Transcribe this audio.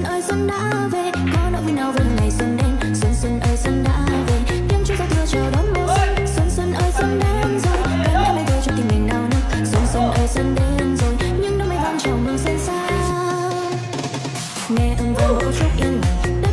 ơi xuân đã về, có nỗi vui nào với ngày xuân đến. Xuân xuân ơi xuân đã về, tiếng chuông giao thừa chào đón mùa xuân. Xuân xuân ơi xuân đến rồi, cánh đã bay về trong tim mình nao nức. Xuân xuân ơi xuân đến rồi, những đôi mây vang chào mừng xuân sang. Nghe âm vang bỗng chốc yên lặng.